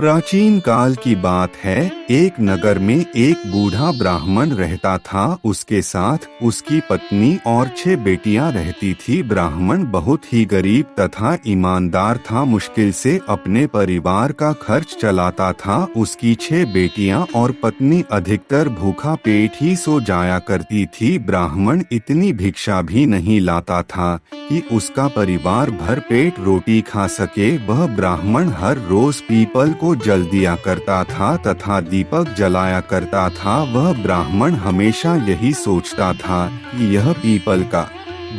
प्राचीन काल की बात है। एक नगर में एक बूढ़ा ब्राह्मण रहता था। उसके साथ उसकी पत्नी और 6 बेटियां रहती थी। ब्राह्मण बहुत ही गरीब तथा ईमानदार था। मुश्किल से अपने परिवार का खर्च चलाता था। उसकी 6 बेटियां और पत्नी अधिकतर भूखा पेट ही सो जाया करती थी। ब्राह्मण इतनी भिक्षा भी नहीं लाता था कि उसका परिवार भर पेट रोटी खा सके। वह ब्राह्मण हर रोज पीपल को जल दिया करता था तथा दीपक जलाया करता था। वह ब्राह्मण हमेशा यही सोचता था कि यह पीपल का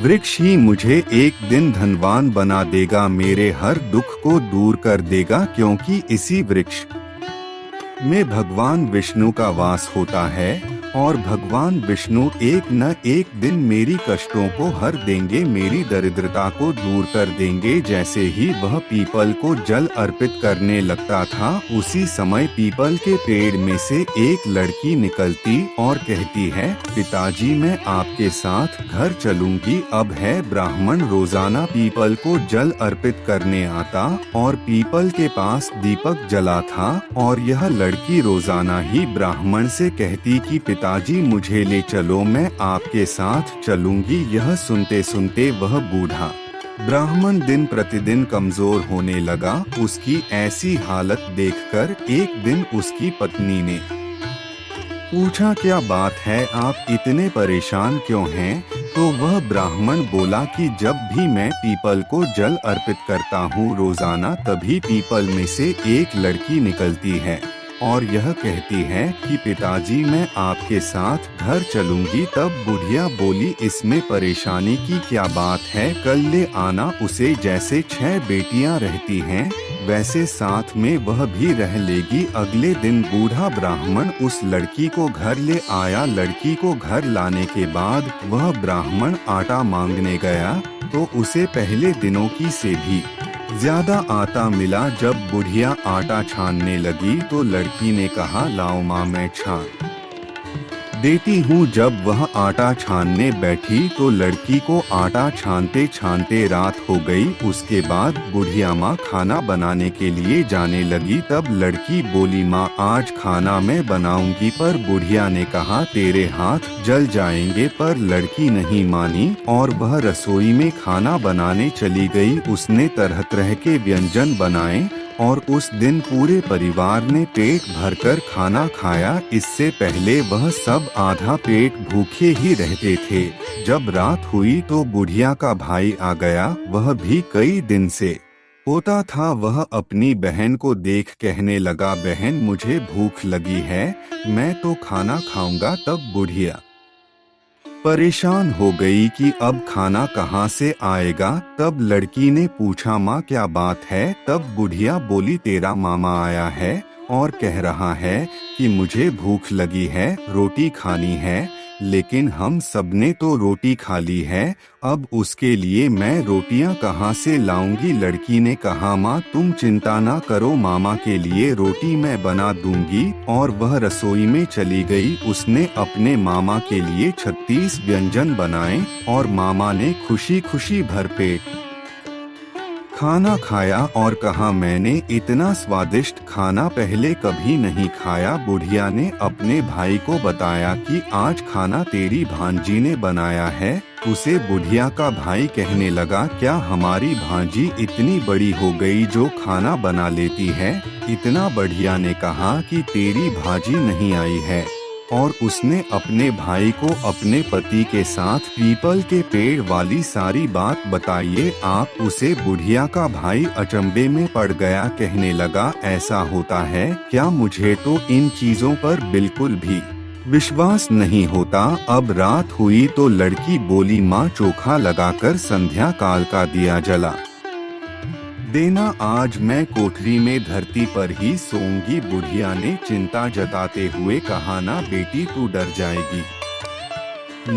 वृक्ष ही मुझे एक दिन धनवान बना देगा, मेरे हर दुख को दूर कर देगा, क्योंकि इसी वृक्ष में भगवान विष्णु का वास होता है और भगवान विष्णु एक न एक दिन मेरी कष्टों को हर देंगे, मेरी दरिद्रता को दूर कर देंगे। जैसे ही वह पीपल को जल अर्पित करने लगता था, उसी समय पीपल के पेड़ में से एक लड़की निकलती और कहती है, पिताजी मैं आपके साथ घर चलूंगी। अब है ब्राह्मण रोजाना पीपल को जल अर्पित करने आता और पीपल के पास दीपक जला था और यह लड़की रोजाना ही ब्राह्मण से कहती कि पिताजी मुझे ले चलो, मैं आपके साथ चलूंगी। यह सुनते सुनते वह बूढ़ा ब्राह्मण दिन प्रतिदिन कमजोर होने लगा। उसकी ऐसी हालत देखकर एक दिन उसकी पत्नी ने पूछा, क्या बात है, आप इतने परेशान क्यों हैं? तो वह ब्राह्मण बोला कि जब भी मैं पीपल को जल अर्पित करता हूँ रोजाना, तभी पीपल में से एक लड़की निकलती है और यह कहती है कि पिताजी मैं आपके साथ घर चलूंगी। तब बुढ़िया बोली, इसमें परेशानी की क्या बात है, कल ले आना उसे। जैसे 6 बेटियां रहती हैं वैसे साथ में वह भी रह लेगी। अगले दिन बूढ़ा ब्राह्मण उस लड़की को घर ले आया। लड़की को घर लाने के बाद वह ब्राह्मण आटा मांगने गया तो उसे पहले दिनों की से भी ज्यादा आटा मिला। जब बुढ़िया आटा छानने लगी तो लड़की ने कहा, लाओ माँ मैं छान देती हूँ। जब वह आटा छानने बैठी तो लड़की को आटा छानते छानते रात हो गई। उसके बाद बुढ़िया माँ खाना बनाने के लिए जाने लगी। तब लड़की बोली, माँ आज खाना मैं बनाऊंगी। पर बुढ़िया ने कहा, तेरे हाथ जल जाएंगे। पर लड़की नहीं मानी और वह रसोई में खाना बनाने चली गई। उसने तरह तरह के व्यंजन बनाए और उस दिन पूरे परिवार ने पेट भरकर खाना खाया। इससे पहले वह सब आधा पेट भूखे ही रहते थे। जब रात हुई तो बुढ़िया का भाई आ गया। वह भी कई दिन से होता था। वह अपनी बहन को देख कहने लगा, बहन मुझे भूख लगी है, मैं तो खाना खाऊंगा। तब बुढ़िया परेशान हो गई कि अब खाना कहाँ से आएगा। तब लड़की ने पूछा, माँ क्या बात है? तब बुढ़िया बोली, तेरा मामा आया है और कह रहा है कि मुझे भूख लगी है, रोटी खानी है, लेकिन हम सबने तो रोटी खा ली है, अब उसके लिए मैं रोटियां कहाँ से लाऊंगी? लड़की ने कहा, माँ तुम चिंता ना करो, मामा के लिए रोटी मैं बना दूंगी। और वह रसोई में चली गई। उसने अपने मामा के लिए 36 व्यंजन बनाए और मामा ने खुशी खुशी भरपेट खाना खाया और कहा, मैंने इतना स्वादिष्ट खाना पहले कभी नहीं खाया। बुढ़िया ने अपने भाई को बताया कि आज खाना तेरी भांजी ने बनाया है। उसे बुढ़िया का भाई कहने लगा, क्या हमारी भांजी इतनी बड़ी हो गई जो खाना बना लेती है? इतना बुढ़िया ने कहा कि तेरी भांजी नहीं आई है। और उसने अपने भाई को अपने पति के साथ पीपल के पेड़ वाली सारी बात बताइए। आप उसे बुढ़िया का भाई अचंभे में पड़ गया। कहने लगा, ऐसा होता है क्या? मुझे तो इन चीजों पर बिल्कुल भी विश्वास नहीं होता। अब रात हुई तो लड़की बोली, माँ चोखा लगाकर संध्या काल का दिया जला देना, आज मैं कोठरी में धरती पर ही सोऊंगी। बुढ़िया ने चिंता जताते हुए कहा, ना बेटी तू डर जाएगी।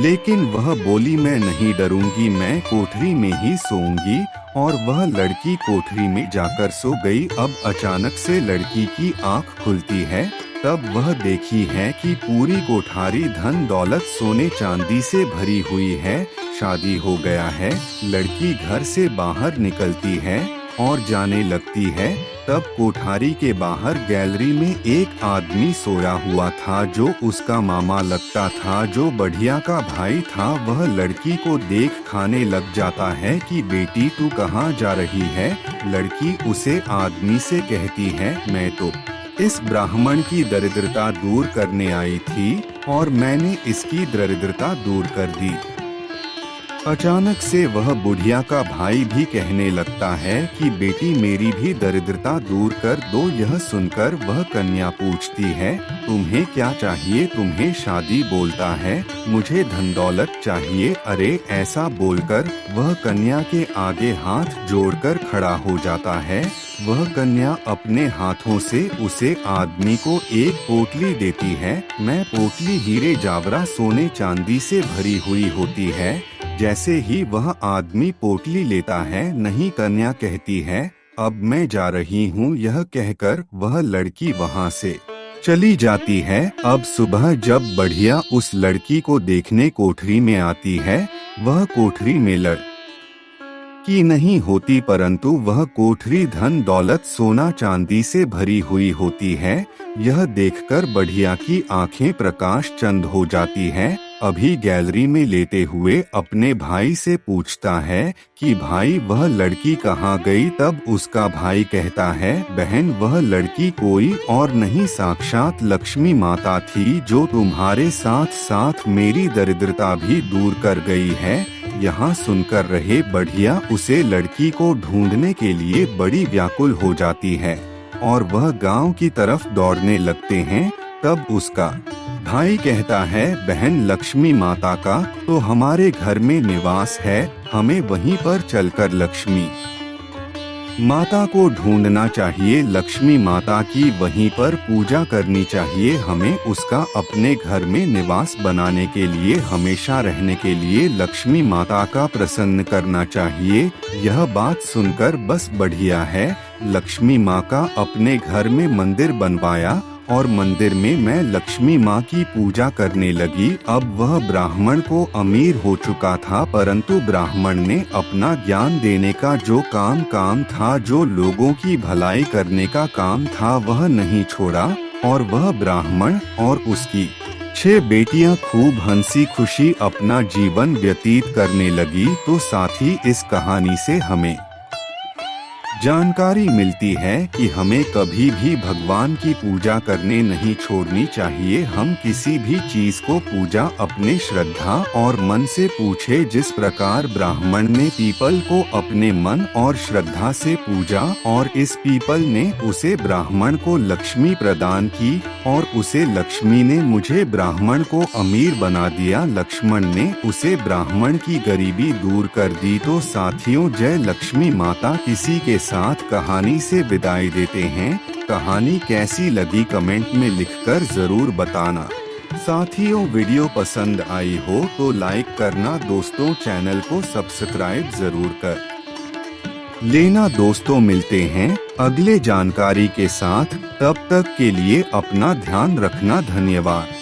लेकिन वह बोली, मैं नहीं डरूंगी, मैं कोठरी में ही सोऊंगी। और वह लड़की कोठरी में जाकर सो गई। अब अचानक से लड़की की आंख खुलती है। तब वह देखी है कि पूरी कोठारी धन दौलत सोने चांदी से भरी हुई है। शादी हो गया है। लड़की घर से बाहर निकलती है और जाने लगती है तब कोठारी के बाहर गैलरी में एक आदमी सोया हुआ था जो उसका मामा लगता था, जो बढ़िया का भाई था। वह लड़की को देख खाने लग जाता है कि बेटी तू कहाँ जा रही है। लड़की उसे आदमी से कहती है, मैं तो इस ब्राह्मण की दरिद्रता दूर करने आई थी और मैंने इसकी दरिद्रता दूर कर दी। अचानक से वह बुढ़िया का भाई भी कहने लगता है कि बेटी मेरी भी दरिद्रता दूर कर दो। यह सुनकर वह कन्या पूछती है, तुम्हें क्या चाहिए? तुम्हें शादी बोलता है, मुझे धन दौलत चाहिए। अरे ऐसा बोलकर वह कन्या के आगे हाथ जोड़कर खड़ा हो जाता है। वह कन्या अपने हाथों से उसे आदमी को एक पोटली देती है। मैं पोटली हीरे जावरा सोने चांदी से भरी हुई होती है। जैसे ही वह आदमी पोटली लेता है, नहीं कन्या कहती है, अब मैं जा रही हूँ। यह कहकर वह लड़की वहाँ से चली जाती है। अब सुबह जब बढ़िया उस लड़की को देखने कोठरी में आती है, वह कोठरी में लड़की नहीं होती, परंतु वह कोठरी धन दौलत सोना चांदी से भरी हुई होती है। यह देखकर बढ़िया की आंखें प्रकाश चंद हो जाती हैं। अभी गैलरी में लेटे हुए अपने भाई से पूछता है कि भाई वह लड़की कहाँ गई? तब उसका भाई कहता है, बहन वह लड़की कोई और नहीं साक्षात लक्ष्मी माता थी, जो तुम्हारे साथ साथ मेरी दरिद्रता भी दूर कर गई है। यहाँ सुनकर रहे बढ़िया उसे लड़की को ढूंढने के लिए बड़ी व्याकुल हो जाती है और वह गांव की तरफ दौड़ने लगते हैं। तब उसका भाई कहता है, बहन लक्ष्मी माता का तो हमारे घर में निवास है, हमें वहीं पर चलकर लक्ष्मी माता को ढूंढना चाहिए। लक्ष्मी माता की वहीं पर पूजा करनी चाहिए। हमें उसका अपने घर में निवास बनाने के लिए, हमेशा रहने के लिए लक्ष्मी माता का प्रसन्न करना चाहिए। यह बात सुनकर बस बढ़िया है। लक्ष्मी माँ का अपने घर में मंदिर बनवाया और मंदिर में मैं लक्ष्मी माँ की पूजा करने लगी। अब वह ब्राह्मण को अमीर हो चुका था, परंतु ब्राह्मण ने अपना ज्ञान देने का जो काम था, जो लोगों की भलाई करने का काम था, वह नहीं छोड़ा। और वह ब्राह्मण और उसकी 6 बेटियां खूब हंसी खुशी अपना जीवन व्यतीत करने लगी। तो साथ ही इस कहानी से हमें जानकारी मिलती है कि हमें कभी भी भगवान की पूजा करने नहीं छोड़नी चाहिए। हम किसी भी चीज को पूजा अपने श्रद्धा और मन से पूछे। जिस प्रकार ब्राह्मण ने पीपल को अपने मन और श्रद्धा से पूजा और इस पीपल ने उसे ब्राह्मण को लक्ष्मी प्रदान की और उसे लक्ष्मी ने मुझे ब्राह्मण को अमीर बना दिया। लक्ष्मण ने उसे ब्राह्मण की गरीबी दूर कर दी। तो साथियों, जय लक्ष्मी माता। किसी के साथ कहानी से विदाई देते हैं। कहानी कैसी लगी कमेंट में लिखकर जरूर बताना। साथियों, वीडियो पसंद आई हो तो लाइक करना, दोस्तों चैनल को सब्सक्राइब जरूर कर लेना। दोस्तों मिलते हैं अगले जानकारी के साथ, तब तक के लिए अपना ध्यान रखना। धन्यवाद।